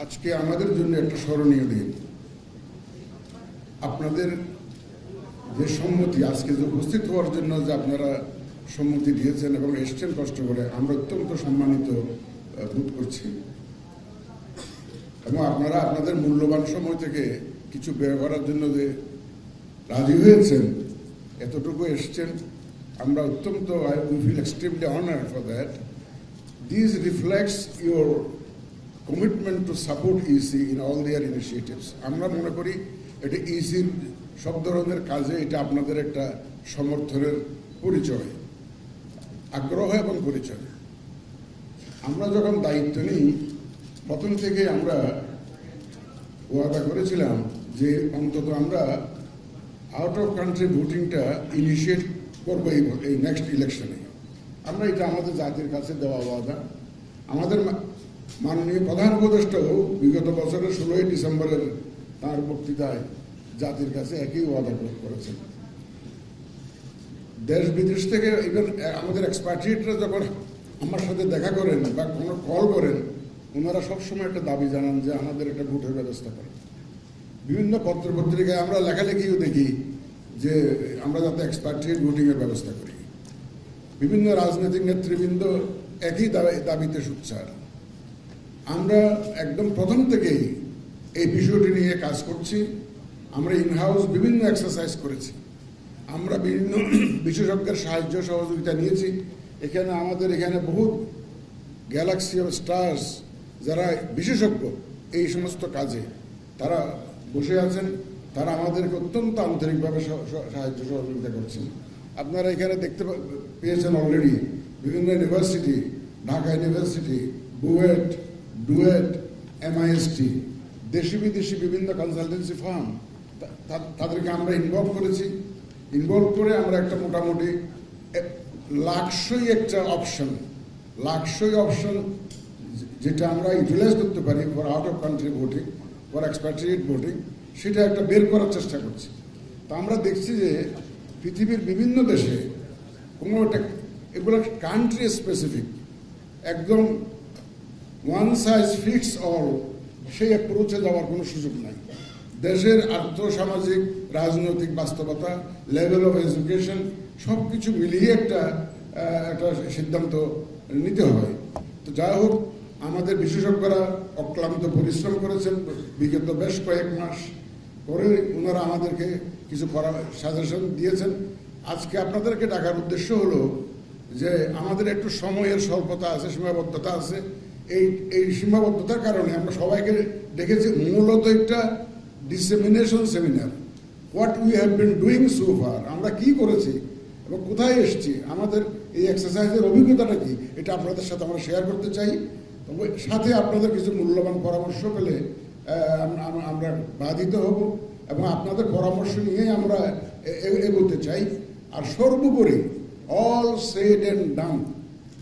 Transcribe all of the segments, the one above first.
আজকে আমাদের জন্য একটা স্মরণীয় দিন। আপনাদের যে সম্মতি, আজকে যে উপস্থিত হওয়ার জন্য যে আপনারা সম্মতি দিয়েছেন এবং এসছেন কষ্ট করে, আমরা অত্যন্ত সম্মানিত বোধ করছি। এবং আপনারা আপনাদের মূল্যবান সময় থেকে কিছু ব্যয় করার জন্য যে রাজি হয়েছেন, এতটুকু এসছেন, আমরা অত্যন্ত we feel extremely honored for that. This reflects your commitment to support EC in all their initiatives. আমরা মনে করি এটা ইসির সব ধরনের কাজে এটা আপনাদের একটা সমর্থনের পরিচয়, আগ্রহ এবং পরিচয়। আমরা যখন দায়িত্ব নিই, প্রথম থেকে আমরা ওয়াদা করেছিলাম যে অন্তত আমরা আউট অফ কান্ট্রি ভোটিংটা ইনিশিয়েট করবো এই নেক্সট ইলেকশনে। আমরা এটা আমাদের জাতির কাছে দেওয়া ওয়াদা। আমাদের মাননীয় প্রধান উপদেষ্টাও বিগত বছরের 16ই ডিসেম্বরের তাঁর বক্তৃতায় জাতির কাছে একই ওয়াদা করেছেন। দেশ বিদেশ থেকে ইভেন আমাদের এক্সপার্টিয়েটরা যখন আমার সাথে দেখা করেন বা কোনো কল করেন, ওনারা সবসময় একটা দাবি জানান যে আমাদের একটা ভোটের ব্যবস্থা করেন। বিভিন্ন পত্রপত্রিকায় আমরা লেখালেখিও দেখি যে আমরা যাতে এক্সপার্টিয়েট ভোটিংয়ের ব্যবস্থা করি। বিভিন্ন রাজনৈতিক নেতৃবৃন্দ একই দাবিতে সোচ্চার। আমরা একদম প্রথম থেকেই এই বিষয়টি নিয়ে কাজ করছি। আমরা ইনহাউস বিভিন্ন এক্সারসাইজ করেছি, আমরা বিভিন্ন বিশেষজ্ঞের সাহায্য সহযোগিতা নিয়েছি। আমাদের এখানে বহুত গ্যালাক্সি অফ স্টার্স যারা বিশেষজ্ঞ এই সমস্ত কাজে, তারা বসে আছেন। তারা আমাদেরকে অত্যন্ত আন্তরিকভাবে সাহায্য সহযোগিতা করছেন। আপনারা এখানে দেখতে পেয়েছেন অলরেডি বিভিন্ন university, Dhaka university, BUET, duet, MIST, দেশি বিদেশি বিভিন্ন কনসালটেন্সি ফার্ম, তাদেরকে আমরা ইনভলভ করেছি। ইনভলভ করে আমরা একটা মোটামুটি লাক্সই একটা অপশন যেটা আমরা ইউটিলাইজ করতে পারি for out of country voting, for expatriate voting, সেটা একটা বের করার চেষ্টা করছি। তো আমরা দেখছি যে পৃথিবীর বিভিন্ন দেশে কোনো একটা এগুলো কান্ট্রি স্পেসিফিক, একদম ওয়ান সাইজ ফিটস অল সেই অ্যাপ্রোচে যাওয়ার কোনো সুযোগ নাই। দেশের আর্থসামাজিক রাজনৈতিক বাস্তবতা, লেভেল অফ এডুকেশন সব কিছু মিলিয়ে একটা সিদ্ধান্ত নিতে হয়। তো যাই হোক, আমাদের বিশেষজ্ঞরা অক্লান্ত পরিশ্রম করেছেন বিগত বেশ কয়েক মাস করে। ওনারা আমাদেরকে কিছু সাজেশন দিয়েছেন। আজকে আপনাদেরকে ডাকার উদ্দেশ্য হলো যে আমাদের একটু সময়ের স্বল্পতা আছে, সীমাবদ্ধতা আছে। এই সীমাবদ্ধতার কারণে আমরা সবাইকে ডেকেছি মূলত একটা dissemination seminar, what we have been doing so far, আমরা কি করেছি এবং কোথায় এসেছি, আমাদের এই এক্সারসাইজের অভিজ্ঞতাটা কি, এটা আপনাদের সাথে আমরা শেয়ার করতে চাই। তবে সাথে আপনাদের কিছু মূল্যবান পরামর্শ পেলে আমরা বাধিত হব এবং আপনাদের পরামর্শ নিয়ে আমরা এগোতে চাই। আর সর্বোপরি অল সেড অ্যান্ড ডান,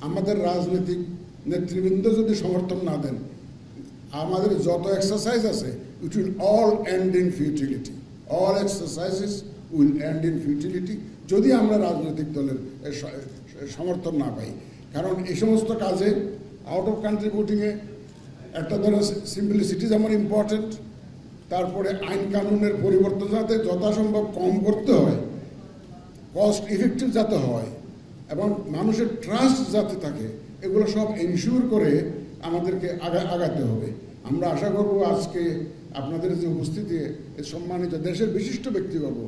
আমাদের রাজনৈতিক নেতৃবৃন্দ যদি সমর্থন না দেন, আমাদের যত এক্সারসাইজ আছে it will all end in futility. All exercises will end in futility যদি আমরা রাজনৈতিক দলের সমর্থন না পাই। কারণ এই সমস্ত কাজে আউট অফ কান্ট্রি ভোটিংয়ে একটা ধরনের সিম্পলিসিটি যেমন ইম্পর্টেন্ট, তারপরে আইন কানুনের পরিবর্তন যাতে যথাসম্ভব কম করতে হয়, কস্ট ইফেক্টিভ যাতে হয় এবং মানুষের ট্রাস্ট যাতে থাকে, এগুলো সব এনশিওর করে আমাদেরকে আগাতে হবে। আমরা আশা করব আজকে আপনাদের যে উপস্থিতি, সম্মানিত দেশের বিশিষ্ট ব্যক্তিবর্গ,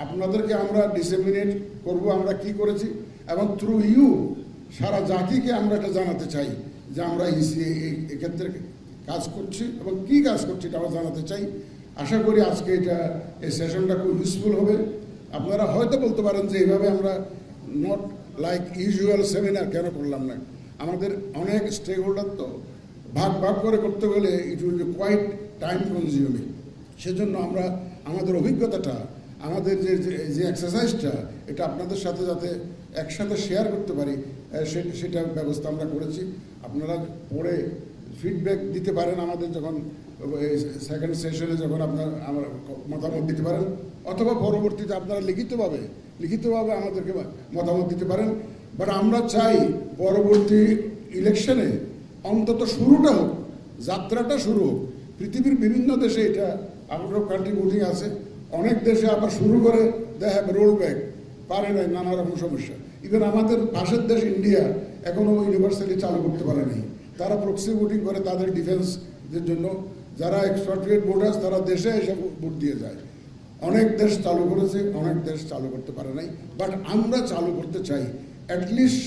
আপনাদেরকে আমরা ডিসেমিনেট করব আমরা কি করেছি এবং থ্রু ইউ সারা জাতিকে আমরা এটা জানাতে চাই যে আমরা এক্ষেত্রে কাজ করছি এবং কি কাজ করছি এটা আমরা জানাতে চাই। আশা করি আজকে এই সেশনটা খুব ইউজফুল হবে। আপনারা হয়তো বলতে পারেন যে এইভাবে আমরা নট লাইক ইউজুয়াল সেমিনার কেন করলাম না। আমাদের অনেক স্টেক হোল্ডার, তো ভাগ করে করতে গেলে it will be quite time consuming. সেজন্য আমরা আমাদের অভিজ্ঞতাটা, আমাদের যে এক্সারসাইজটা, এটা আপনাদের সাথে যাতে একসাথে শেয়ার করতে পারি সেটার ব্যবস্থা আমরা করেছি। আপনারা পরে ফিডব্যাক দিতে পারেন আমাদের যখন সেকেন্ড সেশনে, যখন আপনার আমার মতামত দিতে পারেন, অথবা পরবর্তীতে আপনারা লিখিতভাবে আমাদেরকে মতামত দিতে পারেন। বাট আমরা চাই পরবর্তী ইলেকশনে অন্তত শুরুটা হোক যাত্রাটা শুরু হোক। পৃথিবীর বিভিন্ন দেশে এটা আউট অফ কান্ট্রি ভোটিং আছে, অনেক দেশে আবার শুরু করে দে হ্যাভ রোল ব্যাক, পারে নাই, নানা রকম সমস্যা। ইভেন আমাদের পাশের দেশ ইন্ডিয়া এখনো ইউনিভার্সালি চালু করতে পারে নাই, তারা প্রক্সি ভোটিং করে তাদের ডিফেন্সের জন্য। যারা এক্সপাট্রিয়েট ভোটার্স তারা দেশে এসে ভোট দিয়ে যায়। অনেক দেশ চালু করেছে, অনেক দেশ চালু করতে পারে নাই, বাট আমরা চালু করতে চাই। অ্যাটলিস্ট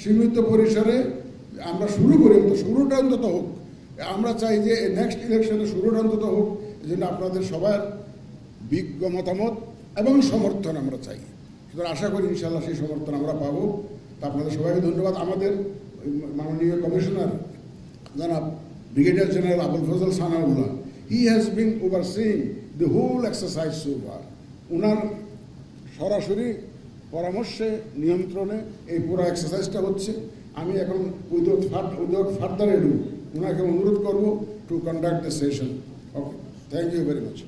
সীমিত পরিসরে আমরা শুরু করি, তো শুরুটা অন্তত হোক। আমরা চাই যে নেক্সট ইলেকশনে শুরুটা অন্তত হোক। এই জন্য আপনাদের সবার বিজ্ঞ মতামত এবং সমর্থন আমরা চাই। সুতরাং আশা করি ইনশাআল্লাহ সেই সমর্থন আমরা পাবো। তা আপনাদের সবাইকে ধন্যবাদ। আমাদের মাননীয় কমিশনার জনাব brigadier general Abul Fazal Sanaullah, he has been overseeing the whole exercise so far. ওনার সরাসরি পরামর্শে, নিয়ন্ত্রণে এই পুরো এক্সারসাইজটা হচ্ছে। আমি এখন উইদাউট ফার্দার এডু ওনাকে অনুরোধ করবো to conduct the session. Okay, thank you very much.